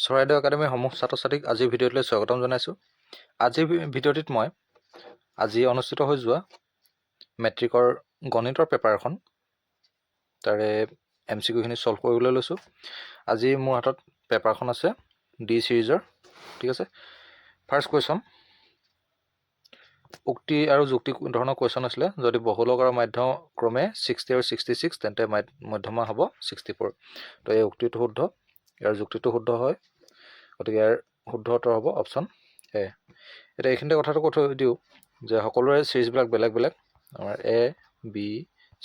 চৰাইদেউ একাডেমীৰ সমূহ ছাত্ৰ ছাত্ৰীক আজিৰ ভিডিঅ'টোলৈ স্বাগতম জনাইছোঁ। আজিৰ ভিডিঅ'টিত মই আজি অনুষ্ঠিত হৈ যোৱা মেট্ৰিকৰ গণিতৰ পেপাৰখন তাৰে MCQখিনি সলভ কৰিবলৈ লৈছোঁ। আজি মোৰ হাতত পেপাৰখন আছে ডি সিৰিজৰ, ঠিক আছে। ফাৰ্ষ্ট কুৱেশ্যন, উক্তি আৰু যুক্তি ধৰণৰ কুৱেশ্যন আছিলে। যদি বহুলক আৰু মাধ্য ক্ৰমে 60 আৰু 66 তেন্তে মধ্যমা হ'ব 64। তো এই উক্তিটো শুদ্ধ, ইয়াৰ যুক্তিটো শুদ্ধ হয়, গতিকে ইয়াৰ শুদ্ধ উত্তৰ হ'ব অপশ্যন এ। এতিয়া এইখিনিতে কথাটো কৈ থৈ দিওঁ যে সকলোৰে চিৰিজবিলাক বেলেগ বেলেগ। আমাৰ এ, বি,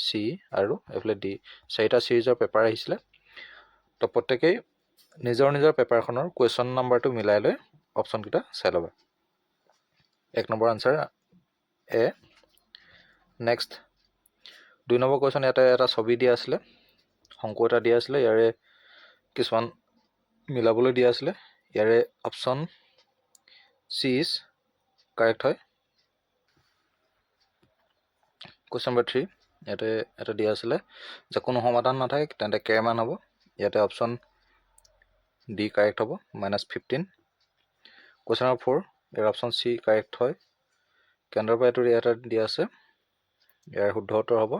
চি আৰু এইফালে ডি, 4টা চিৰিজৰ পেপাৰ আহিছিলে। তো প্ৰত্যেকেই নিজৰ নিজৰ পেপাৰখনৰ কুৱেশ্যন নাম্বাৰটো মিলাই লৈ অপশ্যনকেইটা চাই ল'বা। 1 নম্বৰ আনচাৰ এ। নেক্সট 2 নম্বৰ কুৱেশ্যন, ইয়াতে এটা ছবি দিয়া আছিলে, শংকু এটা দিয়া আছিলে, ইয়াৰে কিছুমান মিলাবলৈ দিয়া আছিলে। ইয়াৰে অপশ্যন চি ইজ কাৰেক্ট হয়। কুৱেশ্যন নম্বৰ 3, ইয়াতে এটা দিয়া আছিলে যে কোনো সমাধান নাথাকে তেন্তে কে মান হ'ব। ইয়াতে অপশ্যন ডি কাৰেক্ট হ'ব, -15। কুৱেশ্যন নম্বৰ 4, ইয়াৰ অপশ্যন চি কাৰেক্ট হয়। কেন্দ্ৰৰ পৰা এইটো ইয়াতে দিয়া আছে, ইয়াৰ শুদ্ধ উত্তৰ হ'ব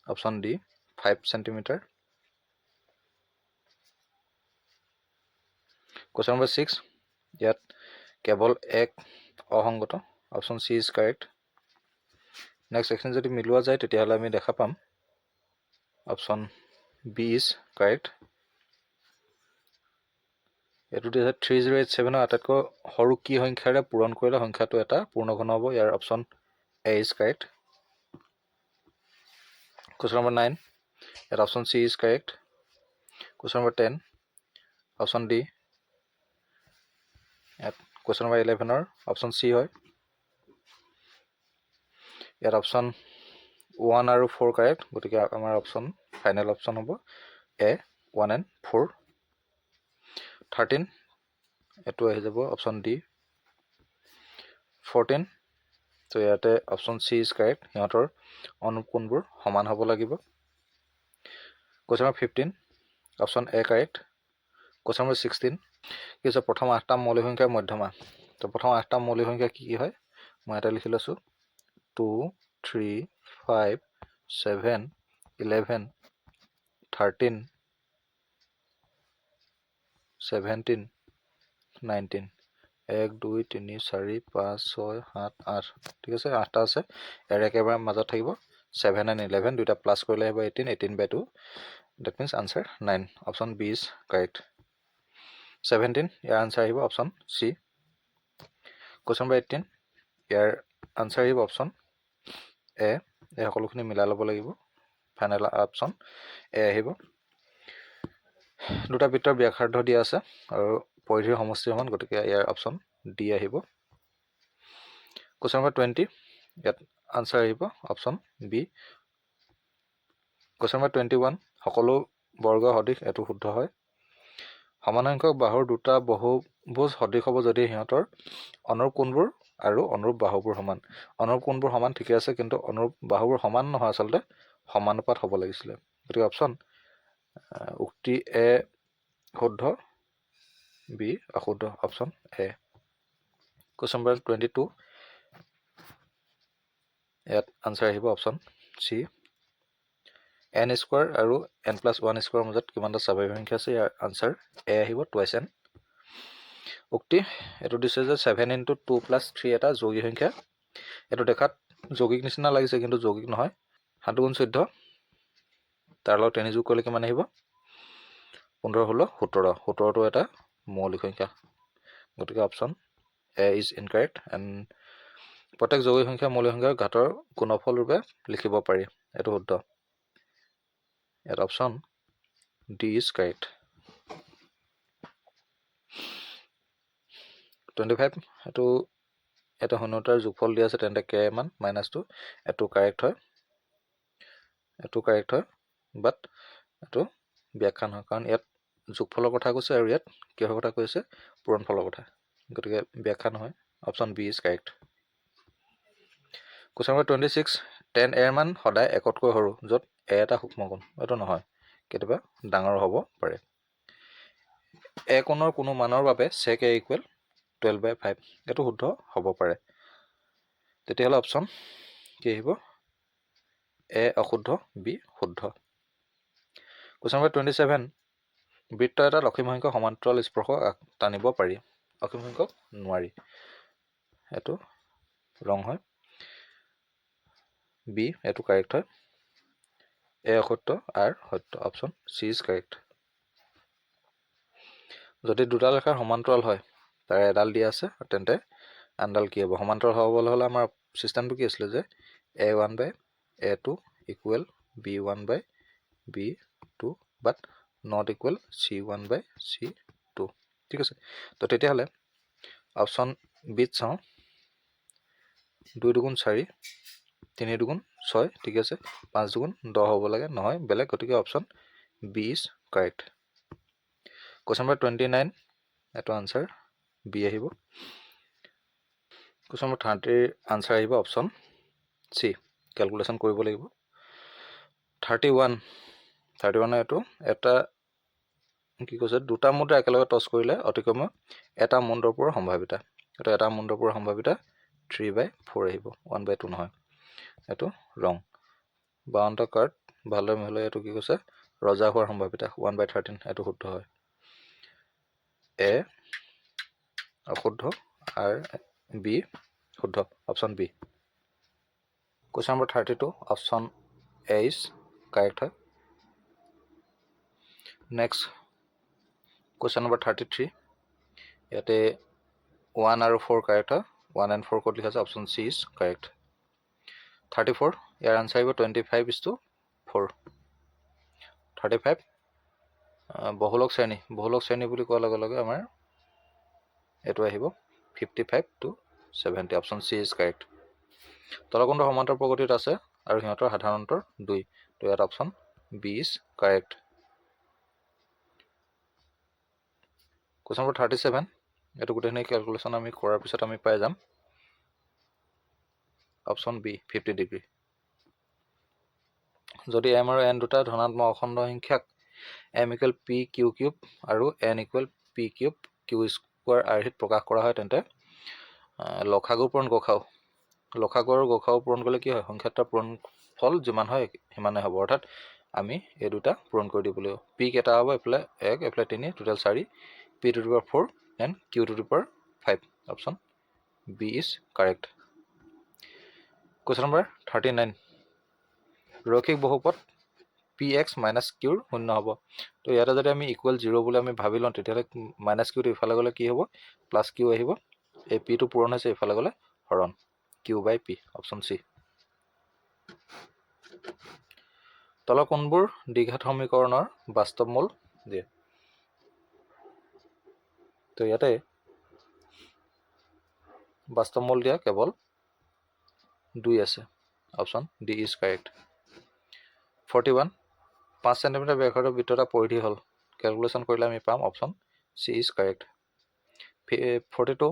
option D 5 centimetre. Question number 6, ইয়াত কেৱল এক অসংগত, option C is correct. Next এইখিনি যদি মিলোৱা যায় তেতিয়াহ'লে আমি দেখা পাম অপশ্যন বি ইজ কাৰেক্ট। এইটো দিছে 3087ৰ আটাইতকৈ সৰু কি সংখ্যাৰে পূৰণ কৰিলে সংখ্যাটো এটা পূৰ্ণঘন হ'ব। ইয়াৰ option A is correct. Question number 9, ইয়াত option C is correct. Question number 10, option D. ইয়াত কুৱেশ্যন নম্বৰ 11ৰ অপশ্যন চি হয়। ইয়াত অপশ্যন 1 আৰু 4 কাৰেক্ট, গতিকে আমাৰ অপশ্যন ফাইনেল অপশ্যন হ'ব এ 1 and 4। 13, এইটো আহি যাব অপশ্যন ডি 14। তো ইয়াতে অপশ্যন চি ইজ কাৰেক্ট, সিহঁতৰ অনুকোণবোৰ সমান হ'ব লাগিব। Question number 15, option A correct. Question number 16, কি হৈছে প্ৰথম 8টা মৌলিক সংখ্যাৰ মধ্যমা। তো প্ৰথম 8টা মৌলিক সংখ্যা কি কি হয় মই এটা লিখি লৈছোঁ, 2, 3, 5, 7, 11, 13, 17, 19। 1, 2, 3, 4, 5, 6, 7, 8, ঠিক আছে। 8টা আছে, ইয়াৰ একেবাৰে মাজত থাকিব 7 and 11, দুইটা প্লাছ কৰিলে আহিব 18, 18/2, that means answer 9। Option B is correct. 17, ইয়াৰ আনচাৰ আহিব অপশ্যন চি। কুৱেশ্যন নম্বৰ 18, ইয়াৰ আনচাৰ আহিব অপশ্যন এ। এই সকলোখিনি মিলাই ল'ব লাগিব, ফাইনেল অপশ্যন এ আহিব। দুটা বৃত্তৰ ব্যাসাৰ্ধ দিয়া আছে আৰু পৰিধিৰ সমষ্টি সমান, গতিকে ইয়াৰ অপশ্যন ডি আহিব। কুৱেশ্যন নম্বৰ 20, ইয়াত আনচাৰ আহিব অপশ্যন বি। কুৱেশ্যন নম্বৰ 21, সকলো বৰ্গ সদৃশ, এইটো শুদ্ধ হয়। সমান সংখ্যক বাহুৰ দুটা বহুভুজ সদৃশ হ'ব যদি সিহঁতৰ অনুৰূপ কোণবোৰ আৰু অনুৰূপ বাহুবোৰ সমান। অনুৰূপ কোণবোৰ সমান ঠিকে আছে, কিন্তু অনুৰূপ বাহুবোৰ সমান নহয়, আচলতে সমানুপাত হ'ব লাগিছিলে। গতিকে অপশ্যন উক্তি এ শুদ্ধ, বি অশুদ্ধ, অপশ্যন এ। কুৱেশ্যন নম্বৰ 22, ইয়াত আনচাৰ আহিব অপশ্যন চি। n² আৰু n+1² মাজত কিমানটা স্বাভাৱিক সংখ্যা আছে, ইয়াৰ আনচাৰ এ আহিব 2s n। উক্তি এইটো দিছে যে 7 × 2 + 3 এটা যৌগিক সংখ্যা। এইটো দেখাত যৌগিক নিচিনা লাগিছে, কিন্তু যৌগিক নহয়। 7 × 14, তাৰ লগত 3 যোগ কৰিলে কিমান আহিব, 15, 16, 17। 17টো এটা মৌলিক সংখ্যা, গতিকে option A is incorrect. And প্ৰত্যেক যৌগিক সংখ্যা মৌলিক সংখ্যাৰ ঘাতৰ গুণফল ৰূপে লিখিব পাৰি, এইটো শুদ্ধ। ইয়াত অপশ্যন ডি ইজ কাৰেক্ট। 25, এইটো এটা শূন্যতাৰ যোগফল দিয়া আছে, তেন্তে কে মান -2, এইটো কাৰেক্ট হয়, এইটো কাৰেক্ট হয়, বাট এইটো ব্যাখ্যা নহয়, কাৰণ ইয়াত যোগফলৰ কথা কৈছে আৰু ইয়াত কিহৰ কথা কৈছে, পূৰণফলৰ কথা, গতিকে ব্যাখ্যা নহয়। Option B is correct. Question number 26, tan a ৰ মান সদায় 1তকৈ সৰু য'ত a এটা সূক্ষ্ম কোণ। এইটো নহয়, কেতিয়াবা ডাঙৰ হ'ব পাৰে। এ কোণৰ কোনো মানৰ বাবে sec a ইকুৱেল 12/5 এইটো শুদ্ধ হ'ব পাৰে তেতিয়াহ'লে অপশ্যন কি আহিব এ অশুদ্ধ বি শুদ্ধ কুৱেশ্যন নম্বৰ 27 বৃত্ত এটা লক্ষিময় সংখ্যক সমান্তৰাল স্পৰ্শক টানিব পাৰি অসীম সংখ্যক নোৱাৰি এইটো ৰং হয় বি এইটো কাৰেক্ট হয় এ অসত্য আৰ সত্য অপশ্যন চি ইজ কাৰেক্ট যদি দুটা ৰেখাৰ সমান্তৰাল হয় তাৰ এডাল দিয়া আছে তেন্তে আনডাল কি হ'ব সমান্তৰাল হ'বলৈ হ'লে আমাৰ চিষ্টেমটো কি আছিলে যে a1/a2 equal b1/b2 but not equal c1/c2 ঠিক আছে তো তেতিয়াহ'লে অপশ্যন বিত চাওঁ 2 দুগুণ 4 3 দুগুণ 6 ঠিক আছে 5 দুগুণ 10 হ'ব লাগে নহয় বেলেগ গতিকে option B is correct question number 29 এইটো আনসাৰ বি আহিব কুৱেশ্যন নম্বৰ 30 আনসাৰ আহিব অপশ্যন চি ক্যালকুলেশন কৰিব লাগিব 31 এইটো এটা কি কৈছে দুটা মুদ্ৰা একেলগে টছ কৰিলে অতিক্ৰমে এটা মুণ্ডৰপুৰ সম্ভাৱিতা এটা এটা মুণ্ডৰপুৰ সম্ভাৱিতা 3/4 আহিব 1/2 নহয় এটো ৰং 52টা কাৰ্ড ভালদৰে মিলাই এটো কি কৈছে ৰজা হোৱাৰ সম্ভাৱিতা 1/13 এটো শুদ্ধ হয় এ অশুদ্ধ আৰ বি শুদ্ধ option B question number 32 option A is correct হয় নেক্সট কুৱেশ্যন নম্বৰ 33 ইয়াতে 1 আৰু 4 কাৰেক্ট হয় 1 and 4 ক'ত লিখা আছে option C is correct 34 year answer আহিব 25:4 35 বহুলক শ্ৰেণী বুলি কোৱাৰ লগে লগে আমাৰ এটো আহিব 55:70 অপশ্যন চি ইজ কাৰেক্ট তলকোণৰ সমান্তৰ প্ৰগতিত আছে আৰু সিহঁতৰ সাধাৰণ অন্তৰ 2 তো ইয়াত option B is correct question number 37 এটো গোটেইখিনি ক্যালকুলেশন আমি কৰাৰ পিছত আমি পাই যাম অপশ্যন বি 50 ডিগ্ৰী যদি m আৰু n দুটা ধনাত্মক অখণ্ড সংখ্যাক m equal p q cube আৰু n equal p cube q square আৰ্হিত প্ৰকাশ কৰা হয় তেন্তে লসাগু পূৰণ গসাউ লসাগু আৰু গসাউ পূৰণ কৰিলে কি হয় সংখ্যাটা পূৰণ ফল যিমান হয় সিমানে হ'ব অৰ্থাৎ আমি এই দুটা পূৰণ কৰি দিব লাগিব p কেটা হ'ব এফালে 1 এফালে 3 total 4 p to the power 4 and q to the power 5 option b is correct question number 39 ৰৈখিক বহুপদ px - q শূন্য হ'ব তো ইয়াতে যদি আমি ইকুৱেল 0 বুলি আমি ভাবি লওঁ তেতিয়ালে - q টো ইফালে গলে কি হ'ব + q আহিব এই p টো পূৰণ হৈছে ইফালে গলে হৰণ q/p অপশ্যন চি তলৰ কোনবোৰ দ্বিঘাত সমীকৰণৰ বাস্তৱ মূল দিয়ে তো ইয়াতে বাস্তৱ মূল দিয়া কেৱল 2 আছে option D is correct 41 5 centimetre ব্যাসাৰ্ধৰ বৃত্ত এটা পৰিধি হল ক্যালকুলেশন কৰিলে আমি পাম অপশ্যন চি ইজ কাৰেক্ট 42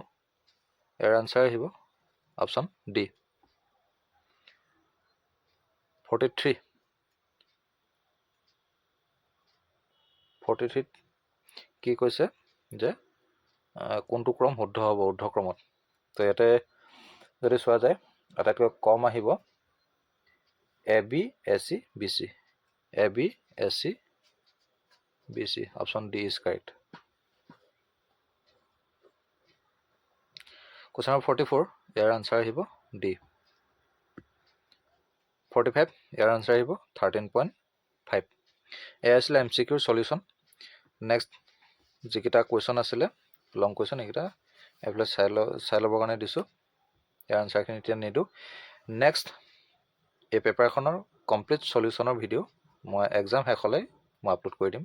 এৰ আনসাৰ আহিব অপশ্যন ডি 43 কি কৈছে যে কোনটো ক্ৰম শুদ্ধ হ'ব ঊৰ্ধ্বক্ৰমত তো ইয়াতে যদি চোৱা যায় আটাইতকৈ কম আহিব AB AC BC AB AC BC option D is correct question number 44 year answer আহিব ডি 45 ইয়াৰ আনসাৰ আহিব 13.5 এয়া আছিল এমচিকিউৰ সলিউশন নেক্সট যিকিটা কুৱেশ্যন আছিলে লং কুৱেশ্যন এইকিটা এফালে চাই ল'বৰ কাৰণে দিছোঁ ইয়াৰ আনসাৰখিনি এতিয়া নিদো নেক্সট এই পেপাৰখনৰ কমপ্লিট সলিউশনৰ ভিডিঅ' মই এক্সাম শেষ হ'লে মই আপলোড কৰি দিম